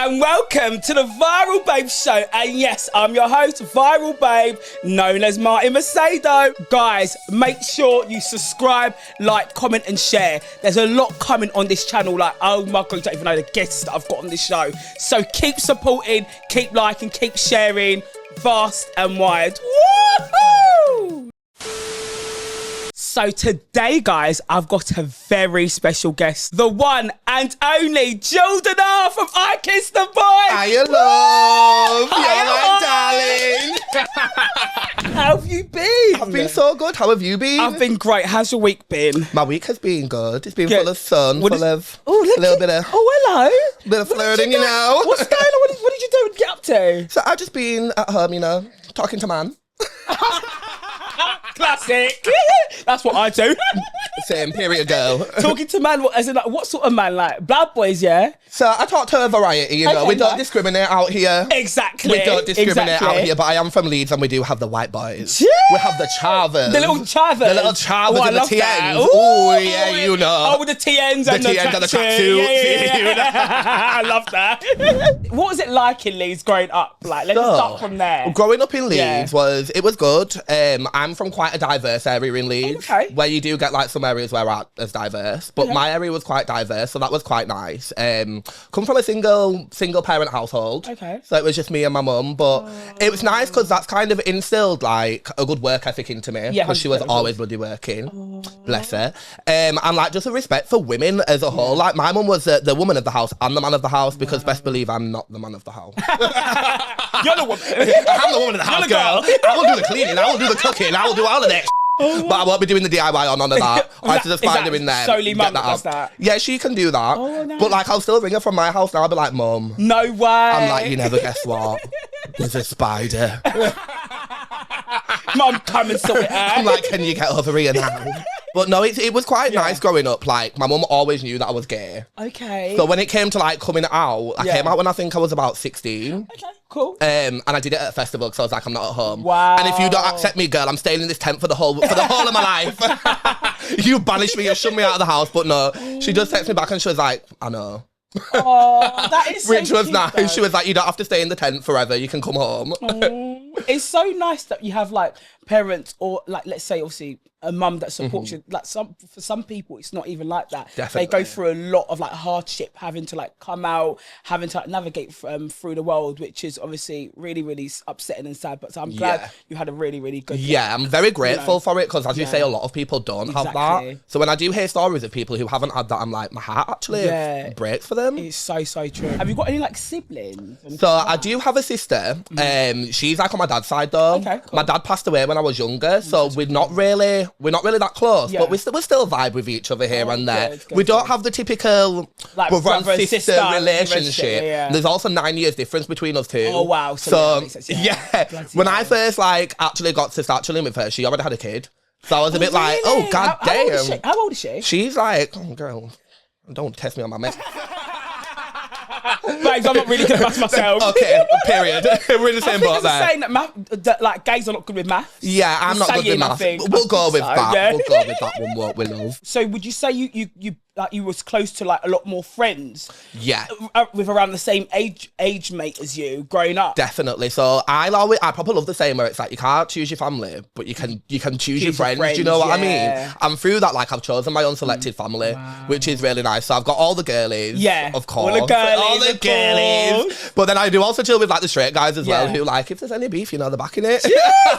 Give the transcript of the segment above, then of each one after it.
and welcome to the Viral Babe Show. And yes, I'm your host, Viral Babe, known as Martin Macedo. Guys, make sure you subscribe, like, comment and share. There's a lot coming on this channel. Like, oh my God, you don't even know the guests that I've got on this show. So keep supporting, keep liking, keep sharing, fast and wide. Woohoo! So today, guys, I've got a very special guest. The one and only Jordan R from I Kiss the Boy. Hiya, love. You're my darling. How have you been? I've been so good. How have you been? I've been great. How's your week been? My week has been good. It's been Good. full of sun, What full of Oh, look a little at- bit of Oh, hello. bit of What did flirting, you you do? know. What's going on? What did you do and get up to? So I've just been at home, you know, talking to man. Classic. That's what I do. Same, period, girl. Talking to man, as in like, what sort of man? Like blood boys, yeah? So I talk to a variety, you know. Okay, We don't nice. discriminate out here. Exactly. We don't discriminate Exactly. out here, but I am from Leeds and we do have the white boys. Yeah. We have the chavers. The little chavers. The little chavers Oh, I and the love that. TNs. Oh, yeah, you know. Oh, with the TNs and the TNs and the tracksuit. tracksuits, you know. I love that. What was it like in Leeds growing up? Like, let's just start from there. Growing up in Leeds Yeah. was good. I'm from quite a diverse area in Leeds, Okay. where you do get like some areas where aren't as diverse, but my area was quite diverse, so that was quite nice. Come from a single parent household, Okay. so it was just me and my mum, but it was nice because that's kind of instilled like a good work ethic into me, Yeah, because she was 100%. always bloody working, bless her, and like just a respect for women as a whole. Like my mum was the woman of the house and the man of the house, because best believe I'm not the man of the house. You're the woman. I'm the woman of the house, the girl. girl. I will do the cleaning, I will do the cooking, I will do all of that. But I won't be doing the DIY on none of that. I have to just Is find that her in there. solely get mum that that does up. that? Yeah, she can do that. Oh, nice. But like, I'll still ring her from my house now. I'll be like, Mum. No way. I'm like, you never guess what? There's a spider. Mum, come and sort it out. I'm like, can you get over here now? But no, it was quite nice growing up. Like, my mum always knew that I was gay. Okay. So when it came to like coming out, I Yeah. came out when I think I was about 16. Okay, cool. And I did it at a festival because I was like, I'm not at home. Wow. And if you don't accept me, girl, I'm staying in this tent for the whole of my life. You banish me, you shove me out of the house. But no, she just texted me back and she was like, I know. Oh, that is so Which was cute, nice. though. She was like, you don't have to stay in the tent forever. You can come home. It's so nice that you have like parents, or like, let's say obviously a mum that supports you. Like for some people it's not even like that. Definitely. They go through a lot of like hardship, having to like come out, having to like navigate through the world, which is obviously really, really upsetting and sad. But so I'm glad Yeah. you had a really, really good Yeah, I'm very grateful for it because, as you Yeah. say, a lot of people don't have Exactly. that. So when I do hear stories of people who haven't had that, I'm like, my heart actually Yeah. breaks for them. It's so true. Have you got any like siblings? So I do have a sister. She's like on my dad's side though. Okay, cool. My dad passed away when I was younger, so we're not really that close. Yeah. But we still vibe with each other here and there. good, We don't have the typical Like brother brother and and sister sister relationship. yeah. There's also 9 years difference between us two. Oh, wow. So, yeah, that makes sense. Yeah. Bloody when I hell. first like actually got to start chilling with her, she already had a kid. So I was a bit like, oh Really? god How old is damn. she? How old is she? She's like, oh girl, don't test me on my mess. Babes, I'm not really good at maths myself. Okay, period. We're in the same boat there. saying that like gays are not good with maths. Yeah, I'm not good with Saying, I maths. think. We'll go I with think so, that. yeah. We'll go with that one, what we love. So would you say you was close to like a lot more friends Yeah, with around the same age mate as you growing up? definitely. So I probably love the same where it's like you can't choose your family, but you can choose your friends. Do you know what I yeah. mean? And through that, like I've chosen my own selected family, which is really nice. So I've got all the girlies, Yeah. of course, All the girlies, all the of girlies. course. But then I do also chill with like the straight guys as well, Yeah. who like if there's any beef, you know, they're backing it.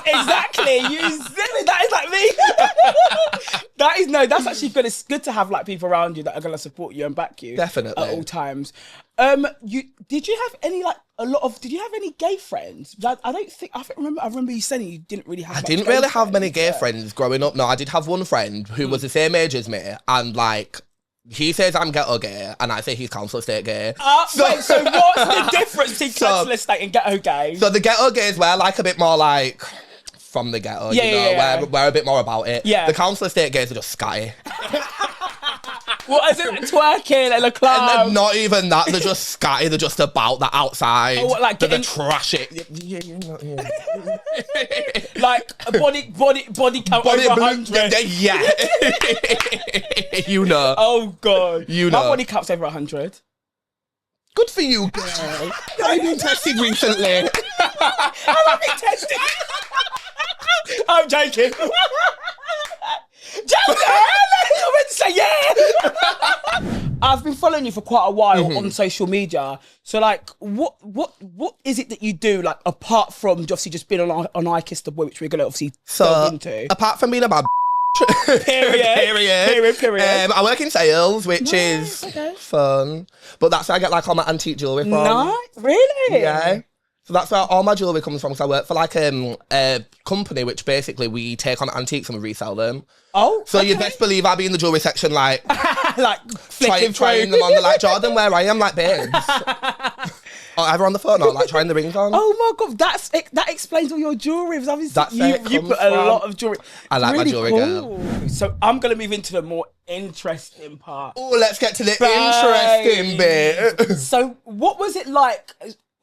Exactly. You silly. That is like me. That's actually good. It's good to have like people around you that are gonna support you and back you. Definitely. At all times. Did you have any did you have any gay friends? I remember you saying you didn't really have I didn't really have many gay friends growing up. No, I did have one friend who was the same age as me, and like he says I'm ghetto gay, and I say he's council estate gay. So what's the difference between council estate and ghetto gay? So the ghetto gays were like a bit more like from the ghetto, you know, yeah. we're a bit more about it. Yeah. The council estate gays are just scatty. What is it? Like twerking in a club? And they're not even that, they're just scatty, they're just about the outside. Oh, what, like they're getting- trashy. Like a body count over 100. Yeah. You know. Oh god. You My know. body count's over 100. Good for you, girl. I've been tested recently. Have I been tested? I'm joking. I meant to say yeah. I've been following you for quite a while on social media. So like, what is it that you do, like, apart from obviously just being on I Kissed the Boy, which we're gonna obviously delve into? Apart from being a bad Period. I work in sales, which is fun, but that's where I get like all my antique jewellery from. Nice, really? Yeah. So that's where all my jewellery comes from. So I work for like a company which basically we take on antiques and we resell them. Oh, so you best believe I'll be in the jewellery section like like trying them on. They're like, Jordan, where I am, like, babes. Or either on the phone or like trying the rings on. Oh my god, that explains all your jewellery. That's you put a lot of jewellery. I like my jewellery, girl. So I'm gonna move into the more interesting part. Oh, let's get to the interesting bit. So what was it like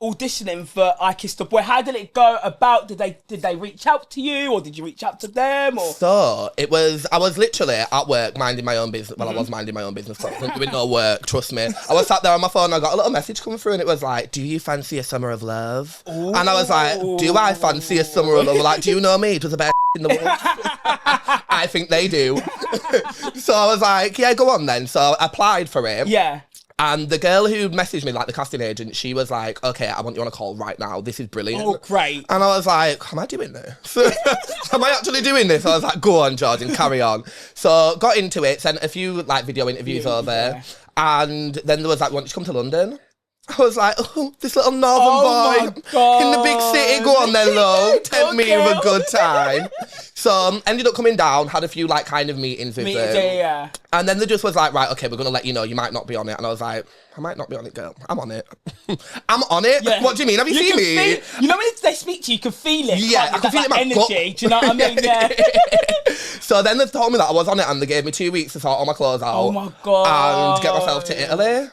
auditioning for I Kissed the Boy? How did it go about? Did they reach out to you, or did you reach out to them? Or so I was literally at work minding my own business. Well, I was minding my own business, but I wasn't doing no work, trust me. I was sat there on my phone and I got a little message coming through and it was like, do you fancy a summer of love? Ooh. And I was like, do I fancy a summer of love? Like, do you know me? Does a bear in the woods? I think they do. So I was like, yeah, go on then. So I applied for it. Yeah. And the girl who messaged me, like the casting agent, she was like, okay, I want you on a call right now. This is brilliant. Oh, great. And I was like, am I doing this? Am I actually doing this? I was like, go on, Jordan, carry on. So got into it, sent a few like video interviews over. Yeah. And then there was like, want you to come to London? I was like, oh, this little northern boy in the big city. Go on then, love. Tempt me with a good time. So ended up coming down, had a few like kind of meetings with them. Yeah. And then they just was like, right, okay, we're going to let you know you might not be on it. And I was like, I might not be on it, girl. I'm on it. I'm on it. Yeah. What do you mean? Have you seen me? You know when they speak to you, you can feel it. Yeah, I can feel it in my energy. Do you know what I mean? Yeah. So then they told me that I was on it and they gave me 2 weeks to sort all my clothes out. Oh my God. And get myself to Italy.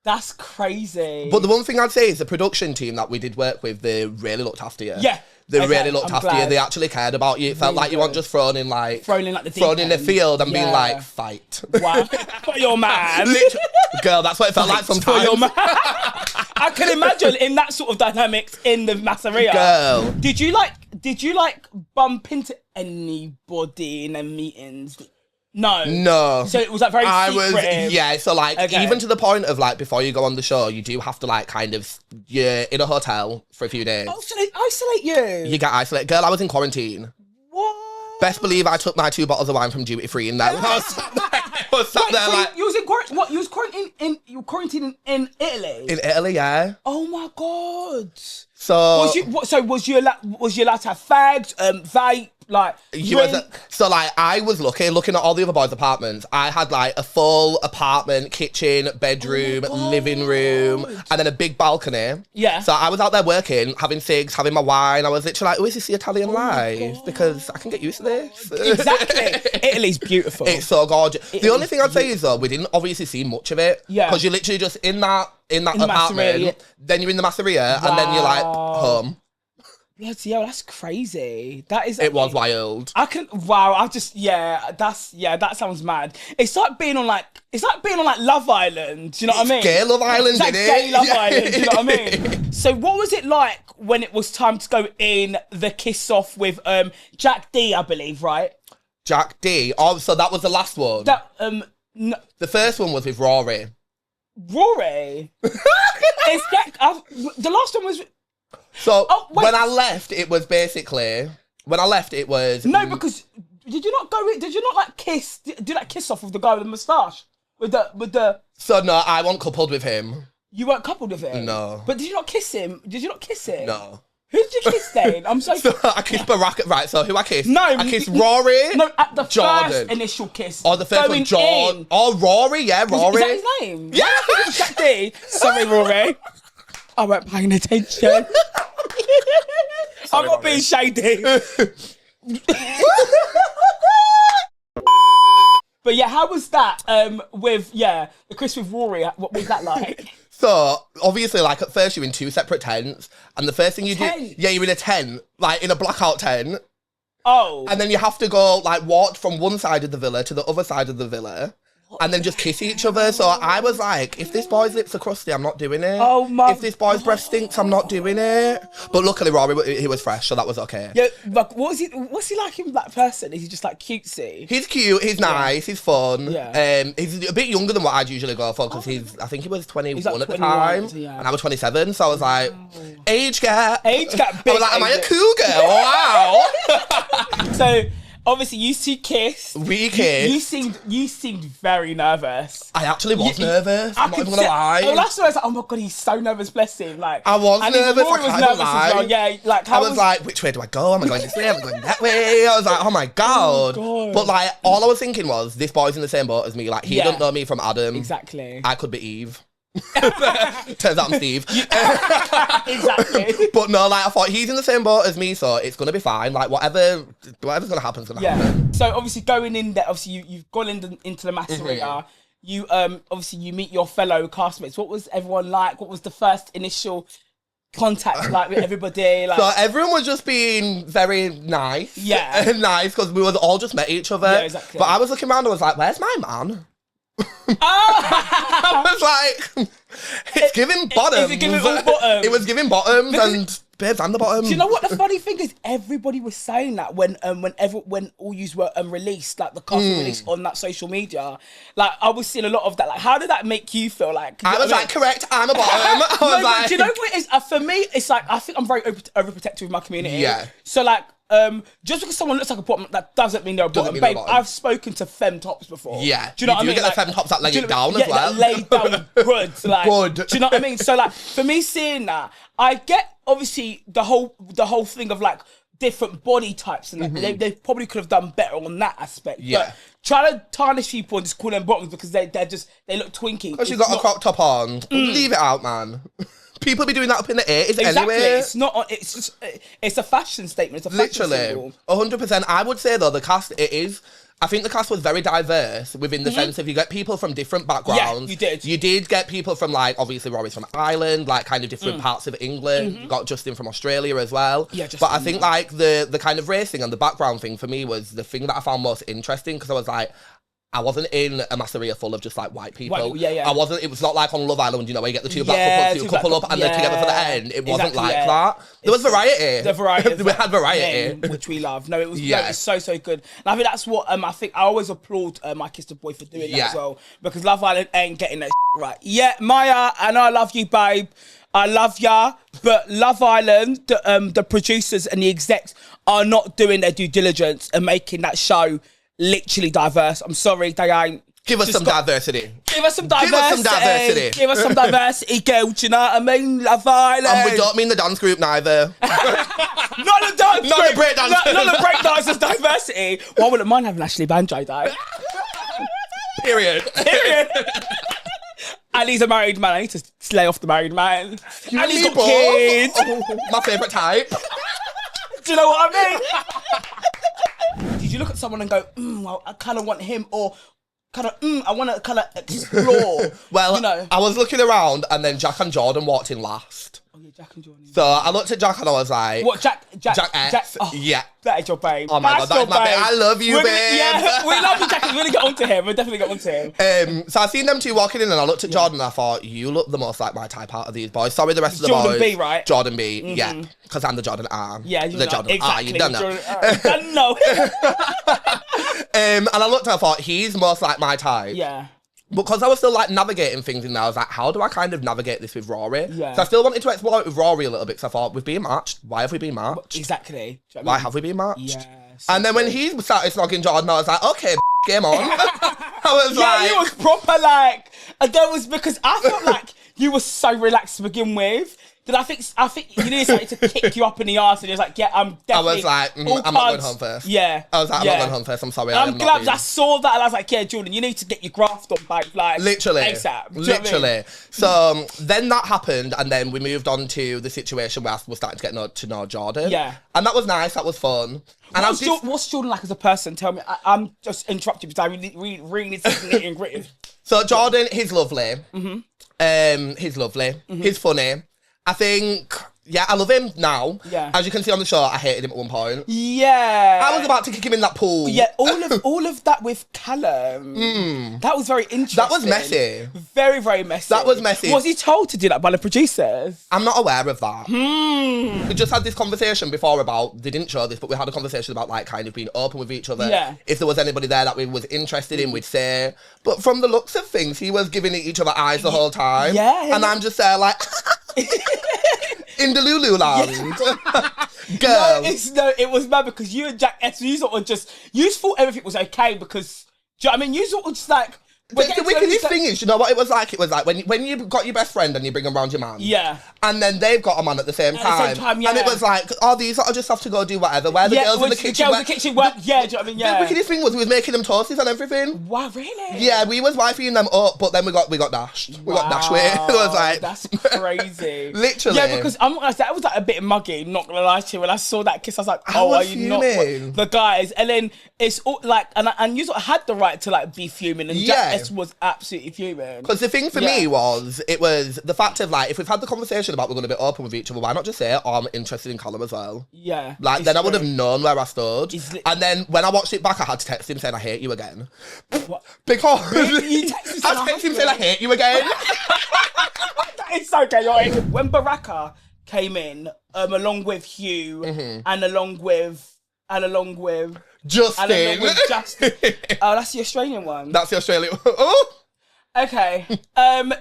That's crazy. But the one thing I'd say is the production team that we did work with, they really looked after you. Yeah. They really looked after you. They actually cared about you. It felt like you weren't just thrown in the field and being like, fight. Wow. For your man. Girl, that's what it felt like sometimes. For your man. I can imagine in that sort of dynamics in the Masseria. Girl. Did you bump into anybody in the meetings? No. So it was like very secretive. So like even to the point of like before you go on the show, you do have to like kind of you're in a hotel for a few days. Oh, so they isolate you? You get isolated. Girl, I was in quarantine. What? Best believe I took my 2 bottles of wine from duty free in there. I was sat there like you was in quarantine. What? You was quarantining in Italy? In Italy, yeah. Oh my God. So was you allowed to have fags, vape? Like, I was looking at all the other boys' apartments. I had like a full apartment, kitchen, bedroom, living room, and then a big balcony. Yeah. So I was out there working, having cigs, having my wine. I was literally like, oh, is this the Italian life? Because I can get used to this. Exactly. Italy's beautiful. It's so gorgeous. The only thing I'd say is though, we didn't obviously see much of it. Yeah. Because you're literally just in that apartment, then you're in the Masseria, and then you're like home. Bloody hell, that's crazy. It was wild. That sounds mad. It's like being on like Love Island. Do you know what I mean? Gay Love Island, it's like gay Love Island. Do you know what I mean? So what was it like when it was time to go in the kiss off with Jack D, I believe, right? Jack D. Oh, so that was the last one. No. The first one was with Rory. Rory. It's Jack. The last one was. So when I left, it was basically no, because did you not like kiss? Do that kiss off with the guy with the moustache with the? So no, I wasn't coupled with him. You weren't coupled with him. No. But did you not kiss him? No. Who did you kiss then? I'm so I kissed Barack. Right. So who I kissed? No, I kissed Rory. No, at the Jordan. first initial kiss. Oh, the first one, Jordan. Oh, Rory. Yeah, Rory. Is that his name? Yeah. It was Jack D. Sorry, Rory. I weren't paying attention. I'm not being shady. But yeah, how was that with the Chris with Rory? What was that like? So obviously, like at first you're in 2 separate tents, and the first thing you do, you're in a tent, like in a blackout tent. Oh. And then you have to go like walk from one side of the villa to the other side of the villa. and then just kiss each other. So I was like, if this boy's lips are crusty, I'm not doing it. Oh my If this boy's breath stinks, I'm not doing it. But luckily, Rory, he was fresh, so that was okay. Yeah, like, what's he like in that person? Is he just like cutesy? He's cute, he's nice, he's fun. Yeah. He's a bit younger than what I'd usually go for, because I think he was 21 like at the 21, time, yeah. and I was 27, so I was like, age gap. Age gap, I big was like, am I a age cougar? Wow. So obviously you two kissed. We kissed. You seemed very nervous. I actually was nervous. I'm not even gonna lie. Oh, that's when I was like, oh my god, he's so nervous, bless him. Like I was nervous. Rory was nervous as well. Yeah, like I was like, which way do I go? Am I going this way? Am I going that way? I was like, oh my god. God. But like, all I was thinking was, this boy's in the same boat as me. Like, he don't know me from Adam. Exactly. I could be Eve. Turns out I'm Steve. Exactly. But no, like, I thought he's in the same boat as me, so it's gonna be fine. Like, whatever's gonna happen's gonna happen. So obviously going in there, obviously you've gone into the Macedo. You obviously you meet your fellow castmates. What was everyone like? What was the first initial contact like with everybody? Like, So everyone was just being very nice. Yeah. Nice, because we was all just met each other. Yeah, exactly. But I was looking around and I was like, where's my man? oh! I was like, it's giving bottoms. Is it giving all bottoms? It was giving bottoms, and babes, I'm the bottom. Do you know what the funny thing is? Everybody was saying that when all yous were released, like the cast were released on that social media. Like I was seeing a lot of that. Like, how did that make you feel? Like I was like, correct, I'm a bottom. I was no, like, do you know what it is? For me, it's like I think I'm very overprotective with my community. Yeah. So like, just because someone looks like a bottom, that doesn't mean they're a bottom. mean they're a Babe, bottom. I've spoken to femme tops before. Yeah. Do you know what I mean? get Like, the femme tops that lay do it you down know- as well. That lay down good. Like, Good. Do you know what I mean? So like, for me seeing that, I get obviously the whole thing of like different body types and that. They probably could have done better on that aspect. Yeah. But trying to tarnish people and just call them bottoms because they look twinky. Because you got a crop top on. Leave it out, man. People be doing that up in the 80s Exactly. anyway. It's not. It's just. It's a fashion statement. It's a fashion symbol. Literally, 100%. I would say though, the cast, I think the cast was very diverse within the sense of you get people from different backgrounds. Yeah, you did. You did get people from like, obviously Rory's from Ireland, like kind of different parts of England. You got Justin from Australia as well. Yeah, Justin, but I think like the kind of race thing and the background thing for me was the thing that I found most interesting, because I was like, I wasn't in a masseria full of just like white people. Yeah. It was not like on Love Island, you know, where you get the two black couples, couple up and they're together for the end. It wasn't like that. There was variety. The variety. We had variety. Men, which we love. No, it was so good. And I think that's what I think I always applaud My Kiss the Boy for doing that as well. Because Love Island ain't getting that right. Yeah, Maya, I know I love you, babe. I love ya, but Love Island, the producers and the execs are not doing their due diligence and making that show literally diverse. I'm sorry, they ain't. Give us some diversity. Give us some diversity. Give us some diversity. Give us some diversity, girl. Do you know what I mean? Love Island. And we don't mean the dance group neither. Not the dance Not group. the break dancers. Not the break dancers. Diversity. Well, I wouldn't mind having Ashley Banjo though. Period. And he's a married man. I need to slay off the married man. You and he's me got both. kids. Oh, my favourite type. Do you know what I mean? Did you look at someone and go, well, I kind of want him, or kind of, I want to kind of explore? Well, you know. I was looking around and then Jack and Jordan walked in last. Oh yeah, Jack and Jordan. So I looked at Jack and I was like... What, Jack X, oh, yeah. That is your babe. Oh my God, that's my babe. I love you, babe. Yeah, we love you, Jack. We're going to get onto him. We'll definitely get onto him. So I seen them two walking in and I looked at Jordan and I thought, you look the most like my type out of these boys. Sorry, the rest of the boys. Jordan B, right? Jordan B, yeah. Because I'm the Jordan R. Yeah, you the know. Jordan R, Exactly. you don't know. Don't know. And I looked and I thought, he's most like my type. Yeah. Because I was still like navigating things in there, I was like, how do I kind of navigate this with Rory? Yeah. So I still wanted to explore it with Rory a little bit, so I thought, we've been matched. Why have we been matched? Exactly. Do you know what I Why mean? have we been matched? Yeah. And then when he started snogging Jordan, I was like, okay, game on. I was Yeah, like... you was proper like, and that was because I felt like you were so relaxed to begin with. That I think you needed something to kick you up in the arse, and you're like, yeah, I'm definitely. I was like, I'm not going home first. Yeah. I was like, I'm not going home first, I'm sorry. I'm glad I saw that, and I was like, yeah, Jordan, you need to get your graft on, babe. Like, literally. ASAP. Do you know what I mean? So then that happened, and then we moved on to the situation where we're starting to get to know Jordan. Yeah. And that was nice, that was fun. And what's Jordan like as a person? Tell me. I'm just interrupting because I really need to nitty and gritty. So Jordan, he's lovely. He's lovely. He's funny. I think Yeah, I love him now. Yeah. As you can see on the show, I hated him at one point. Yeah. I was about to kick him in that pool. Yeah, all of that with Callum. That was very interesting. That was messy. Very, very messy. That was messy. Was he told to do that by the producers? I'm not aware of that. We just had this conversation before about, they didn't show this, but we had a conversation about like kind of being open with each other. Yeah. If there was anybody there that we was interested in, we'd say. But from the looks of things, he was giving each other eyes the whole time. Yeah. And I'm just there like... in the Lulu land. Girl. It was mad because you and Jack S, you sort of just, you thought everything was okay because, do you know what I mean? You sort of just like... The wickedest thing is, you know what it was like? It was like when you got your best friend and you bring them round your man. Yeah. And then they've got a man at the same time. Yeah. And it was like, oh, these lot just have to go do whatever. Where the girls in the kitchen. The girls in the kitchen work. Yeah, do you know what I mean? Yeah. The wickedest thing was we was making them toasties and everything. Wow, really? Yeah, we was wifeying them up, but then we got dashed. We got dashed with. It was like... That's crazy. Literally. Yeah, because I'm not gonna say, I was like a bit muggy, not gonna lie to you. When I saw that kiss, I was like, oh, are you not the guys? And then it's all like, and you sort of had the right to like be fuming, and Jack S was absolutely fuming. Because the thing for me was, it was the fact of like, if we've had the conversation about we're going to be open with each other, why not just say, oh, I'm interested in Callum as well? Yeah. Like, then I would have known where I stood. And then when I watched it back, I had to text him saying, I hate you again. What? Because Really? I texted him saying, I hate you again. That is so chaotic. When Baraka came in, along with Hugh, and along with Justin. Oh, that's the Australian one. That's the Australian one. Oh! Okay.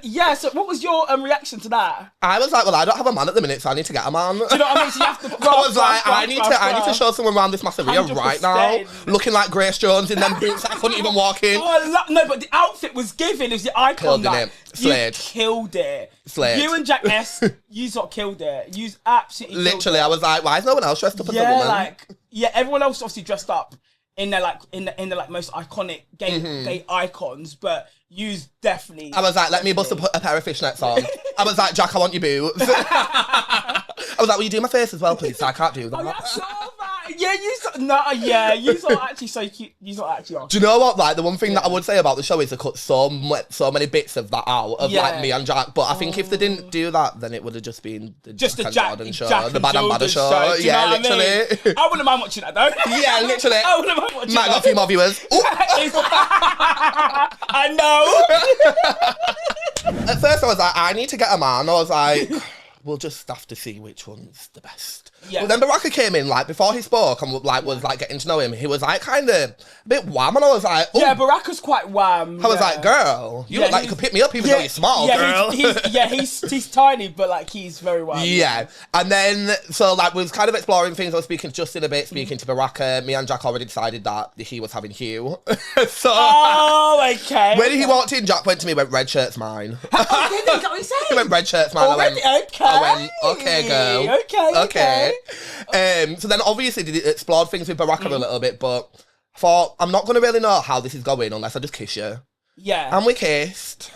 Yeah, so what was your reaction to that? I was like, well, I don't have a man at the minute, so I need to get a man. Do you know what I mean? So you have to I was like, I need to show someone around this Masseria right now. Looking like Grace Jones in them boots that I couldn't even walk in. Oh, no, but the outfit was given. It was the icon. Killed it. Slayed. You killed it. Slayed. You and Jack S, you sort of killed it. You absolutely Literally, killed it. I was like, why is no one else dressed up as a woman? Everyone else obviously dressed up in their in the most iconic gay icons, but you definitely. I was like, let me bust a pair of fishnets on. I was like, Jack, I want your boots. I was like, will you do my face as well, please? I can't do that. Oh, yeah, I saw that. Yeah, you saw actually so cute. You saw actually on. Do you know what? Like, the one thing that I would say about the show is they cut so many bits of that out of like me and Jack. But I think if they didn't do that, then it would have just been the Jack and Jordan show, the Bad and Badder show. Yeah, literally. I wouldn't mind watching that though. Yeah, literally. I wouldn't mind watching Might got a few more viewers. I know. At first, I was like, I need to get a man. I was like, we'll just have to see which one's the best. Yeah. But then Baraka came in, like, before he spoke and like was like getting to know him, he was like kind of a bit wham, and I was like, oh. Yeah, Baraka's quite wham. I was like, girl, you look like you could pick me up even though you're small, girl. He's tiny, but like he's very wham. Yeah. And then, so like, we was kind of exploring things. I was speaking to Justin a bit, speaking to Baraka. Me and Jack already decided that he was having Hugh. So, okay. When he walked in, Jack went to me, went, red shirt's mine. Oh, did he? Is that what he said? He went, red shirt's mine. Already? I went, okay, girl. Okay. So then obviously they explored things with Baraka a little bit, but I thought, I'm not going to really know how this is going unless I just kiss you. Yeah. And we kissed.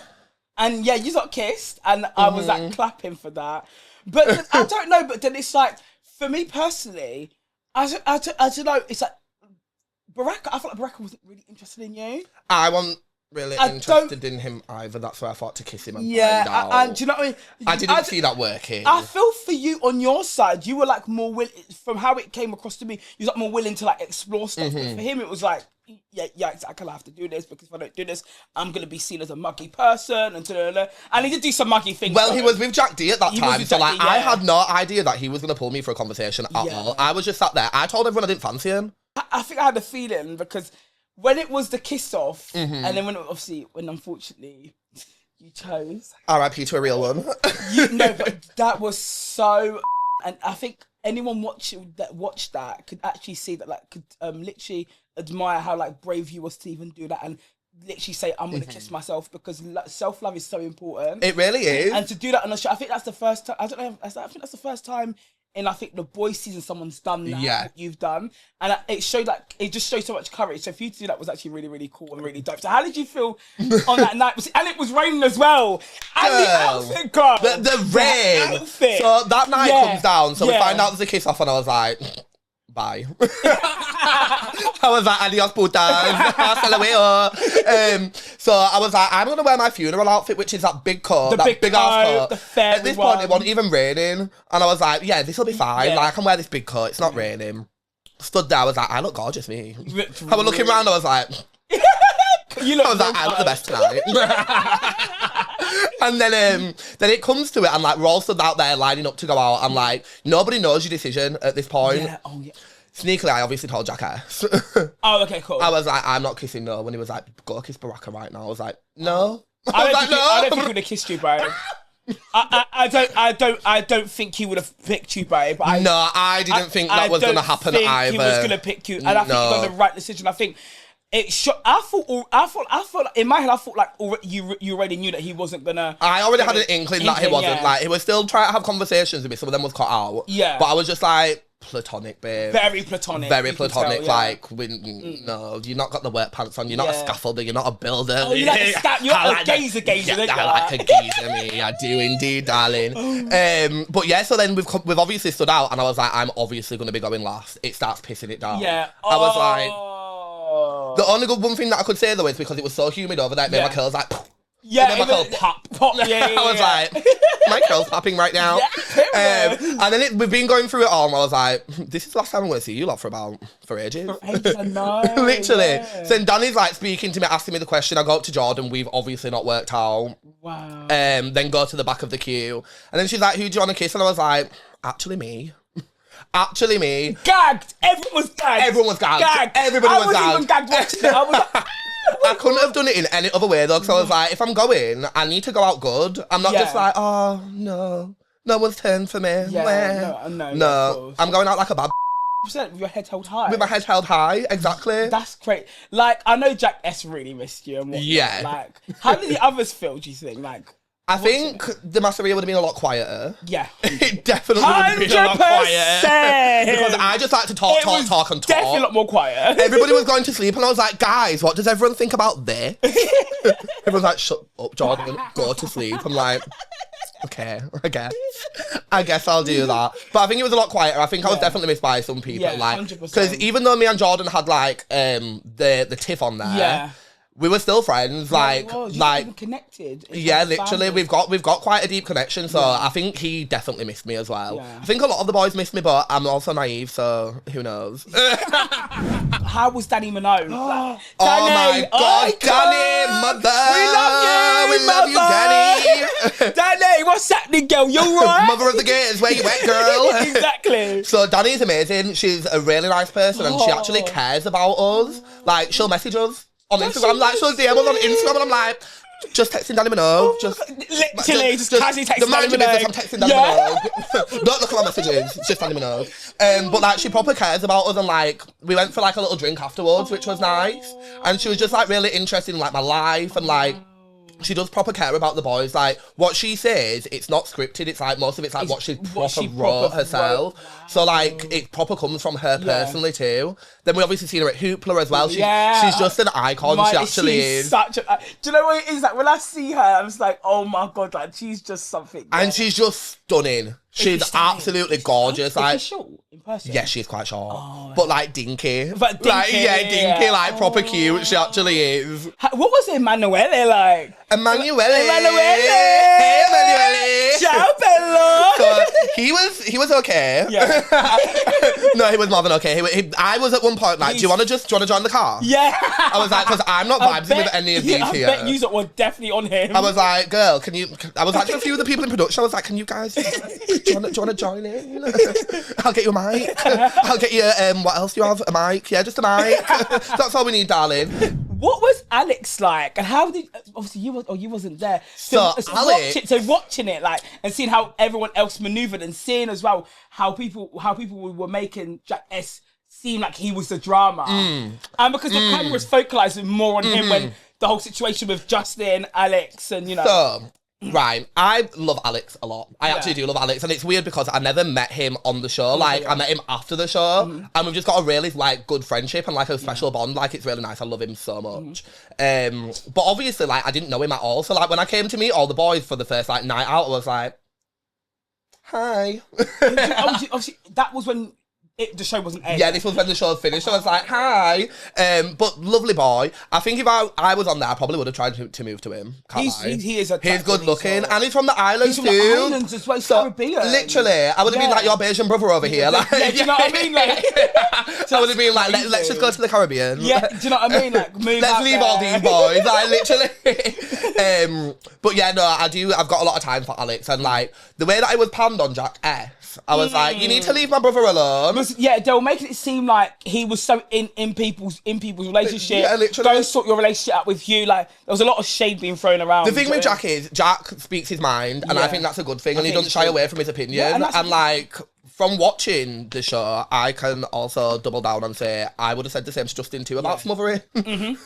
And yeah, you got kissed, and I was like clapping for that. But I don't know, but then it's like, for me personally, I don't know, it's like, Baraka, I felt like Baraka wasn't really interested in you. I wasn't really interested in him either. That's why I thought to kiss him and find out. And do you know what I mean? I didn't see that working. I feel for you on your side. You were like more willing, from how it came across to me, you was like more willing to like explore stuff. But for him, it was like, yeah, exactly. I have to do this because if I don't do this, I'm gonna be seen as a muggy person and he did do some muggy things. Well, he was with Jack D at that time, so like I had no idea that he was gonna pull me for a conversation at all. I was just sat there. I told everyone I didn't fancy him. I think I had a feeling because when it was the kiss off, and then when unfortunately you chose. R.I.P. to a real one. But that was so, and I think anyone watched that could actually see that, like, could literally admire how like brave you was to even do that and literally say, I'm gonna kiss myself, because self-love is so important. It really is. And to do that on a show, I think that's the first time. I think that's the first time in The Boys season someone's done that. Yeah. What you've done, and it showed it just showed so much courage. So for you to do that was actually really, really cool and really dope. So how did you feel on that night? And it was raining as well. And the outfit, girl. The rain. Outfit. So that night comes down. So we find out there's a kiss off, and I was like, bye. I was like, adios putas, hasta luego. So I was like, I'm gonna wear my funeral outfit, which is that big coat, that big ass coat. The fairy At this one. point, it wasn't even raining, and I was like, yeah, this will be fine. Yeah. Like, I can wear this big coat. It's not raining. Stood there, I was like, I look gorgeous, me. I was looking around, I was like, You look I was like, I look the best tonight. And then it comes to it, and like we're all stood out there lining up to go out, and like nobody knows your decision at this point. Yeah, oh yeah. Sneakily, I obviously told Jackass. Oh, okay, cool. I was like, I'm not kissing no. When he was like, go kiss Baraka right now, I was like, no. I don't think he would have kissed you, bro. I don't think he would have picked you, babe. No, I didn't think that was going to happen either. He was going to pick you, and I think he got the right decision. I think it. I thought in my head, I thought like you already knew that he wasn't gonna. I already had an inkling that he wasn't. Yeah. Like he was still trying to have conversations with me. Some of them was cut out. Yeah. But I was just like, platonic, babe. Very platonic. Very platonic. Tell, yeah. Like, no, you're not got the work pants on. You're not a scaffolder. You're not a builder. Oh, you're like a gazer. Yeah, I like a geezer, me. I do indeed, darling. But yeah, so then we've obviously stood out, and I was like, I'm obviously going to be going last. It starts pissing it down. Yeah. I was like, the only good one thing that I could say though is because it was so humid over there, it made my curls like. Yeah, my curls pop. Yeah, I was like, my curls popping right now. Yeah, and then we've been going through it all, and I was like, this is the last time I'm going to see you lot for ages. I know. Literally. Yeah. So then Danny's like speaking to me, asking me the question. I go up to Jordan. We've obviously not worked out. Wow. Then go to the back of the queue, and then she's like, "Who do you want to kiss?" And I was like, "Actually, me." Actually, me. Gagged. Everyone was gagged. Everyone was gagged. Everybody was gagged. I was even gagged watching it. I was like, I couldn't have done it in any other way though, because I was like, if I'm going, I need to go out good. I'm not just like, oh no, no one's turned for me. Yeah, no, I'm going out like a bad. With your head held high. With my head held high, exactly. That's great. Like, I know Jack S really missed you and whatnot. Yeah. Like, how did the others feel? Do you think? Like, I think the Masseria would have been a lot quieter. Yeah. It definitely would have been a lot quieter. Because I just like to talk. Definitely a lot more quiet. Everybody was going to sleep, and I was like, guys, what does everyone think about this? Everyone's like, shut up, Jordan, go to sleep. I'm like, okay, I guess I'll do that. But I think it was a lot quieter. I think I was definitely missed by some people. Yeah, like, 100%. because even though me and Jordan had like the tiff on there, we were still friends. Like, even connected. Yeah, literally, we've got quite a deep connection. So I think he definitely missed me as well. Yeah. I think a lot of the boys missed me, but I'm also naive, so who knows? How was Danny Minogue? Like, Oh my God, Danny, mother! We love you, Danny. Danny, what's happening, girl? You right? Mother of the gators, where you at, girl? Exactly. So Danny's amazing. She's a really nice person, and she actually cares about us. Like, she'll message us on Instagram. Like, she'll DM us on Instagram, and I'm like, just texting Danny Minogue. Literally, just casually texting the man Danny in the business, Minogue. I'm texting Danny Minogue. Don't look at my messages. It's just Danny Minogue. But like, she proper cares about us, and like, we went for like a little drink afterwards, which was nice. And she was just like really interested in like my life, and like, she does proper care about the boys. Like, what she says, it's not scripted. It's like, most of it's like what she wrote herself. So like, it proper comes from her personally too. Then we obviously seen her at Hoopla as well. She's just an icon. She actually is. Such a, do you know what it is? Like, when I see her, I'm just like, oh my God, like, she's just something. And she's just stunning. She's absolutely gorgeous. Like, is she short in person? Yeah, she's quite short. But like dinky. But dinky, like, dinky, like proper cute. She actually is. What was Emanuele like? Emanuele. Hey, Emanuele. Ciao, bello. So he was okay. Yeah. No, he was more than okay. I was at one point like, do you want to join the car? Yeah. I was like, because I'm not vibing with any of these here. I bet you were definitely on him. I was like, girl, I was like to a few of the people in production, I was like, can you guys, do you want to join in? I'll get you a mic. I'll get you, what else do you have? A mic? Yeah, just a mic. That's all we need, darling. What was Alex like, and how did obviously you wasn't there? So Alex, watching it like and seeing how everyone else manoeuvred and seeing as well how people were making Jack S seem like he was the drama, and because the camera was focalising more on him when the whole situation with Justin, Alex, and you know. So, right, I love Alex a lot. I actually do love Alex, and it's weird because I never met him on the show. Like, I met him after the show, and we've just got a really like good friendship and like a special bond. Like, it's really nice. I love him so much. But obviously, like, I didn't know him at all. So, like, when I came to meet all the boys for the first like night out, I was like, "Hi." Obviously, that was when the show wasn't aired. Yeah, this was when the show finished. So I was like, hi. But lovely boy. I think if I was on there, I probably would have tried to move to him. He is He's good looking. And he's from the islands he's too. from the islands as well, so, Caribbean. Literally, I would have been like your Bayesian brother over here. Like, do you know what I mean? Like, so I would have been like, let's just go to the Caribbean. Yeah, do you know what I mean? Like, move let's out leave there. all these boys. Like, literally. But yeah, no, I've got a lot of time for Alex. And like, the way that I was panned on Jack F, I was like, you need to leave my brother alone. Yeah, they were making it seem like he was so in people's relationship. Yeah, literally. Go and sort your relationship out with you. Like, there was a lot of shade being thrown around. The thing with Jack is, Jack speaks his mind, and I think that's a good thing, and he doesn't shy away from his opinion. Yeah, and like, from watching the show, I can also double down and say I would have said the same to Justin too about smothering.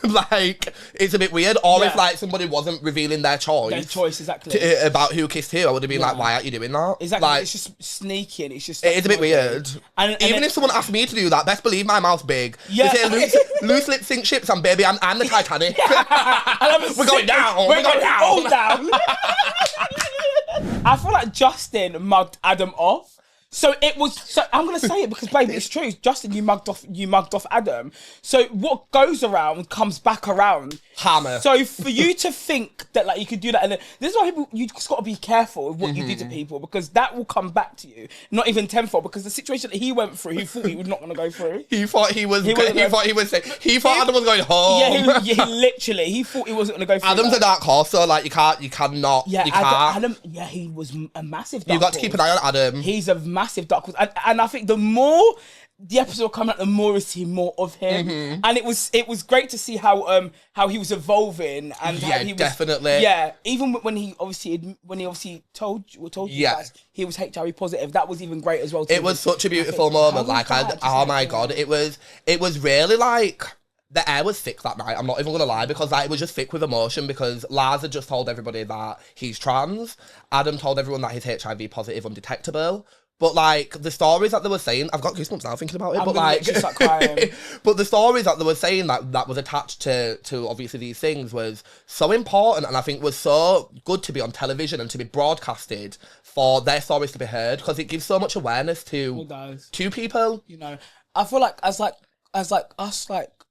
Like, it's a bit weird. Or if like somebody wasn't revealing their choice. Exactly. About who kissed who, I would have been like, why aren't you doing that? Exactly. Like, it's just sneaking. It's just. It is a bit weird. And even if someone asked me to do that, best believe my mouth's big. Yeah. They say loose lips sink ships, and baby, I'm the Titanic. We're going down. We're going all down. I feel like Justin mugged Adam off. So it was. So I'm gonna say it because, baby, it's true. Justin, you mugged off Adam. So what goes around comes back around. Hammer. So for you to think that like you could do that, and then this is why people, you just got to be careful with what you do to people, because that will come back to you, not even tenfold. Because the situation that he went through, he thought he was not going to go through. He thought he was. He thought Adam was going home. Yeah, he literally. He thought he wasn't going to go through. Adam's a dark horse, so like you cannot. Yeah, you can't. Adam. Yeah, he was a massive dark You got to keep an eye on Adam. He's a massive dark horse, and I think the more the episode coming out, the more we see more of him, and it was great to see how he was evolving, and how he was, definitely. Yeah, even when he obviously told you guys he was HIV positive, that was even great as well. It was such a beautiful moment. Like, oh my god, it was really like. The air was thick that night, I'm not even going to lie, because like, it was just thick with emotion, because Lars had just told everybody that he's trans. Adam told everyone that he's HIV positive, undetectable. But like, the stories that they were saying, I've got goosebumps now thinking about it, but like, start crying. But the stories that they were saying that was attached to obviously these things was so important, and I think was so good to be on television and to be broadcasted for their stories to be heard, because it gives so much awareness to people. You know, I feel like as us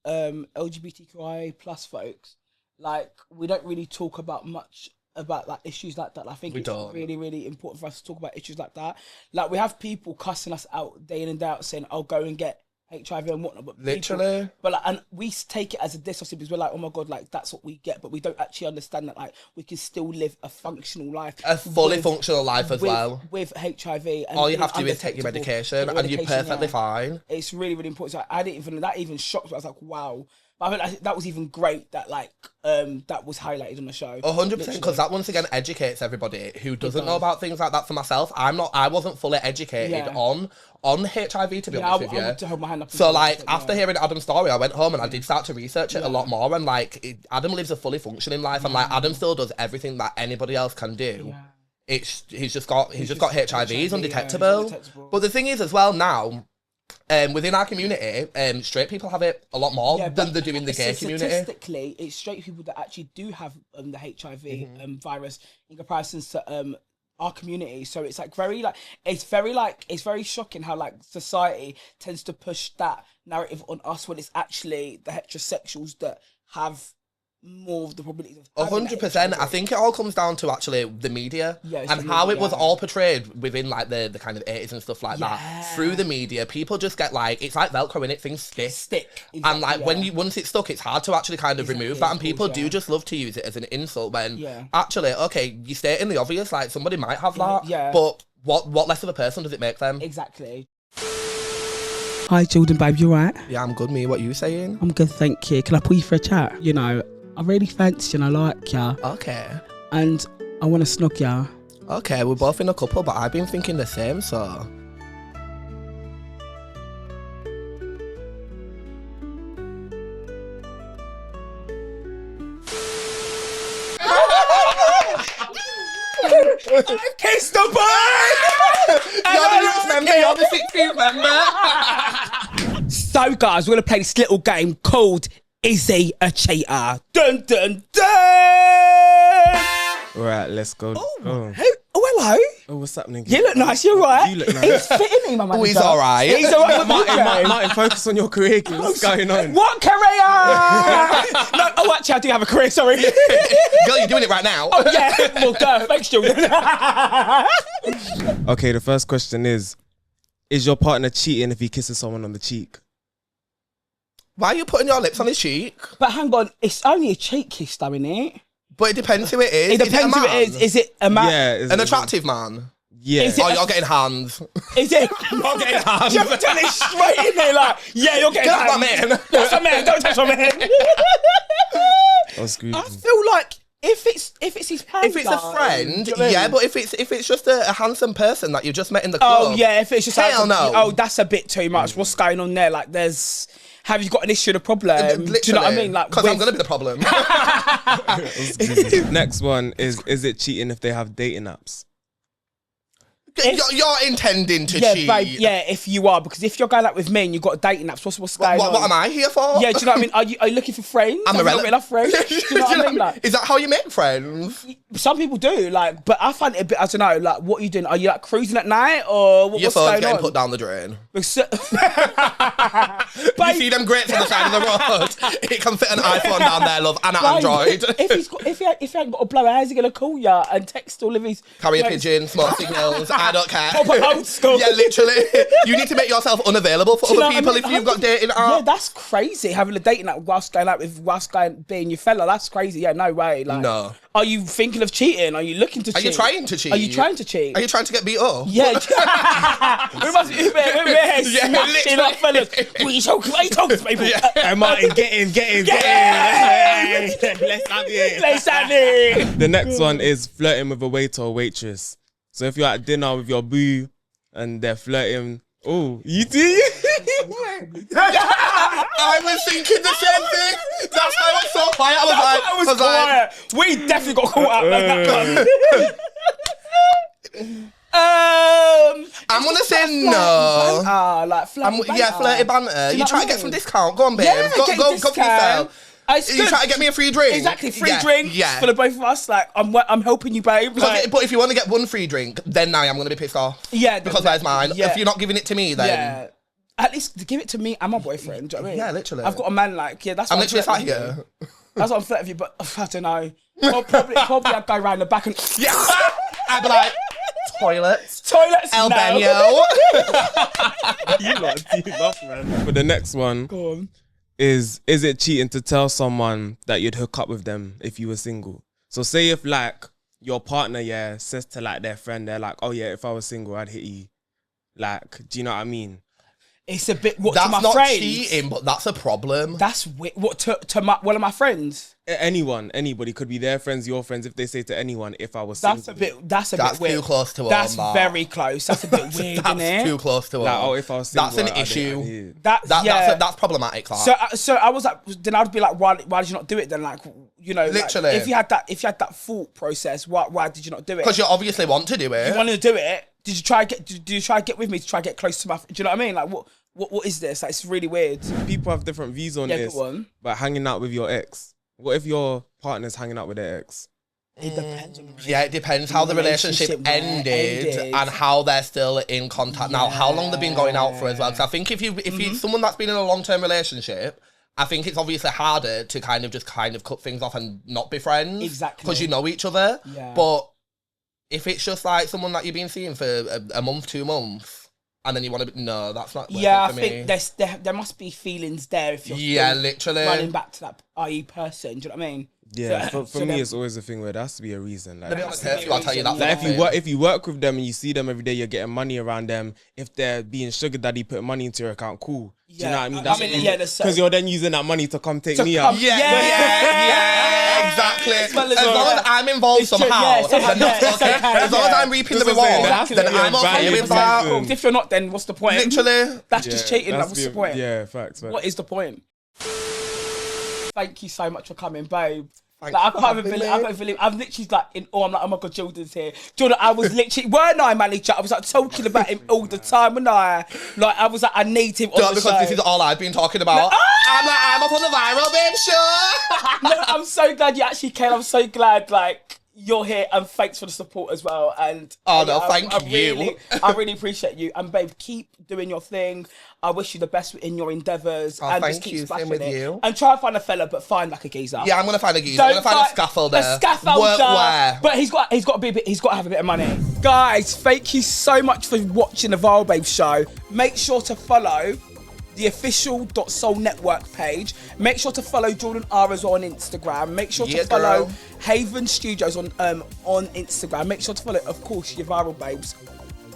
LGBTQIA plus folks, like, we don't really talk about much about like issues like that. I think it's really, really important for us to talk about issues like that. Like, we have people cussing us out day in and day out saying, "Oh, go and get HIV and whatnot," but literally, and we take it as a diss, because we're like, oh my god, like that's what we get, but we don't actually understand that like we can still live a functional life, a fully functional life as well with HIV. And all you have to do is take your medication, and you're perfectly fine. It's really, really important. So I didn't even that even shocked me. I was like, wow. But I think that was even great that like that was highlighted on the show. 100%, because that once again educates everybody who doesn't know about things like that. For myself, I wasn't fully educated on HIV, to be honest with you. I want to hold my hand up. So like, after hearing Adam's story, I went home and I did start to research it a lot more, and like Adam lives a fully functioning life, and like Adam still does everything that anybody else can do. He's just got HIV, he's undetectable. But the thing is as well now, within our community, straight people have it a lot more than they do in the gay community. Statistically, it's straight people that actually do have the HIV virus in comparison to our community. So it's like it's very shocking how like society tends to push that narrative on us when it's actually the heterosexuals that have more of the probability of 100%. I think it all comes down to actually the media and how it was all portrayed within like the kind of 80s and stuff like that. Through the media, people just get like, it's like Velcro in it, things stick. Exactly, and like once it's stuck, it's hard to actually kind of remove that, and people do just love to use it as an insult when actually, okay, you stating the obvious, like somebody might have that, but what less of a person does it make them? Exactly. Hi Jordan, babe, you right? Yeah, I'm good, me. What you saying? I'm good, thank you. Can I pull you for a chat? You know, I really fancy and I like ya. Okay. And I want to snog ya. Okay, we're both in a couple, but I've been thinking the same, so... I've kissed the boy! You're the 16th member! So guys, we're going to play this little game called Is He a Cheater? Dun dun dun! Right, let's go. Oh, hello. Oh, what's happening? You look nice, you're right. You look nice. He's fitting me, my manager. Oh, he's all right. He's all right. Martin, focus on your career. What's going on? What career? No, oh, actually, I do have a career, sorry. Girl, you're doing it right now. Oh, yeah. Well, go. Thanks, Jordan. Okay, the first question is your partner cheating if he kisses someone on the cheek? Why are you putting your lips on his cheek? But hang on, it's only a cheek kiss, though, isn't it? But it depends who it is. It depends who it is. Is it a man? Yeah. An attractive man? Yeah. Is it Oh, you're getting hands. Is it? You're getting hands. You have to tell it straight in there, like, yeah, you're getting That's my hands. man. That's my man. Don't touch my man. Oh, screw I feel like if it's his partner, If it's a friend, do you know what I yeah, mean? but if it's just a handsome person that you just met in the club. Oh yeah, if it's just Hell no. Oh, that's a bit too much. What's going on there? Like, have you got an issue, a problem? Literally. Do you know what I mean? Like, because I'm gonna be the problem. Next one is it cheating if they have dating apps? You're intending to yeah, cheat. babe, yeah, if you are, because if you're going out with me and you've got dating apps, what's going on? What am I here for? Yeah, do you know what I mean? Are you looking for friends? I'm Have you got enough friends? Do you know what I mean? Like, is that how you make friends? some people do, like, but I find it a bit, I don't know, like, what are you doing? Are you like cruising at night or Your what's phone's going getting on? put down the drain. Because- You see them grapes on the side of the road? It can fit an iPhone down there, love, and an Android. if he ain't got a blower, how's he gonna call you and text all of his Carry a like, pigeon, smoke signals, I don't care. Proper old school. Yeah, literally. You need to make yourself unavailable for Do you know other what I people mean? if you've got dating Yeah, apps. that's crazy. Having a dating app whilst being your fella, that's crazy. Yeah, no way. Like, No. Are you thinking of cheating? Are you looking to Are cheat? you trying to cheat? Are you trying to cheat? Are you trying to get beat up? Yeah. We must be smashing literally. up fellas. What are you talking to people? Hey, Martin, get in. Get Let's have it. Let's have it. The next one is flirting with a waiter or waitress. So if you're at dinner with your boo and they're flirting, oh, you see? I was thinking the same thing. That's why I was so quiet. I was quiet. We definitely got caught up like that. I'm gonna say no. Like flirty banter. Yeah, flirty banter. You know try what to I get some mean? discount. Go on, babe. Yeah, go get for discount. yourself. It's You good. try to get me a free drink. Exactly, free Yeah, drinks yeah. for the both of us. Like, I'm helping you, babe. Like, But if you want to get one free drink, then I am going to be pissed off. yeah, Because where's mine? Yeah. If you're not giving it to me, then... Yeah. At least give it to me and my boyfriend. Do you know what I mean? Yeah, literally. I've got a man like, yeah, that's I'm what literally sat flirting with here. you. That's what I'm flirting with you, but I don't know. Well, probably I'd go round the back and... Yeah. I'd be like, toilets. Toilets, El no. Baño. You lot are too rough, man. But the next one Go on. is it cheating to tell someone that you'd hook up with them if you were single? So say if like your partner, yeah, says to like their friend, they're like, oh yeah, if I was single, I'd hit you. Like, do you know what I mean? It's a bit, what, That's to my not friends? cheating, but that's a problem. That's what, to one of my friends? Anybody could be their friends, your friends. If they say to anyone, if I was That's single. That's a bit That's weird. too close to home, That's that. very close. That's a bit weird, isn't That's it? too close to Like, home. oh, if I was single, That's an I'd issue. hit you. That's problematic. That. So I was like, then I'd be like, why did you not do it then? Like, you know, like, Literally. if you had that thought process, why did you not do it? Because you obviously want to do it. You wanted to do it. Did you try to get with me to try to get close to my? Do you know what I mean? Like, what is this? Like, it's really weird. People have different views on Yeah, this. go on. But hanging out with your ex. What if your partner's hanging out with their ex? It depends on Yeah, it depends how the relationship ended. and how they're still in contact now. How long they've been going out for as well. Because I think if you someone that's been in a long-term relationship, I think it's obviously harder to kind of cut things off and not be friends. Exactly. Because you know each other. Yeah. But if it's just like someone that you've been seeing for a month, 2 months, and then you want to no, that's not worth Yeah, it I for think me. there must be feelings there if you're still literally running back to that IE person. Do you know what I mean? Yeah, So- for so me, then- it's always a thing where there has to be a reason. Like, Let me has honest to be with you, I'll tell you that. Like, for if you work with them and you see them every day, you're getting money around them. If they're being sugar daddy, putting money into your account, cool. Do you Yeah, know what I mean? I mean, yeah, there's because you're then using that money to come take me come- out. Yeah, exactly. well As as long well. as I'm involved It's true, somehow, yeah, it's okay, then that's yeah, it's okay. okay, As long as yeah. I'm reaping the That's what I'm saying, there reward, has to then be a I'm okay value with that. proposition. If you're not, then what's the point? Literally. That's just cheating. Like, what's the point? Yeah, facts. What is the point? Thank you so much for coming, babe. Thanks Like, I for can't even having believe. me. I can't believe. I'm literally like in awe. I'm like, oh my god, Jordan's here. Jordan, I was literally, weren't I, manager? I was like talking about him all the time, wasn't I? Like, I was like, I need him on No, the because show. this is all I've been talking about. I'm like, I'm up on the viral, babe, sure. No, I'm so glad you actually came. I'm so glad, like, you're here, and thanks for the support as well. And thank you. I really appreciate you. And babe, keep doing your thing. I wish you the best in your endeavours. And thank just keep you. smashing Same with it. you. And try and find a fella, but find like a geezer. Yeah, I'm gonna find a geezer. I'm gonna find a scaffolder. A scaffolder. Workwear. But he's got to have a bit of money. Guys, thank you so much for watching the Viral Babe show. Make sure to follow the official .soul network page. Make sure to follow Jordan R as well on Instagram. Make sure to follow Haven Studios on Instagram. Make sure to follow, of course, your Viral Babes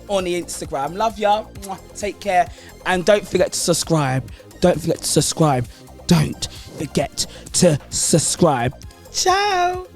on the Instagram. Love ya. Take care. And don't forget to subscribe. Don't forget to subscribe. Don't forget to subscribe. Ciao.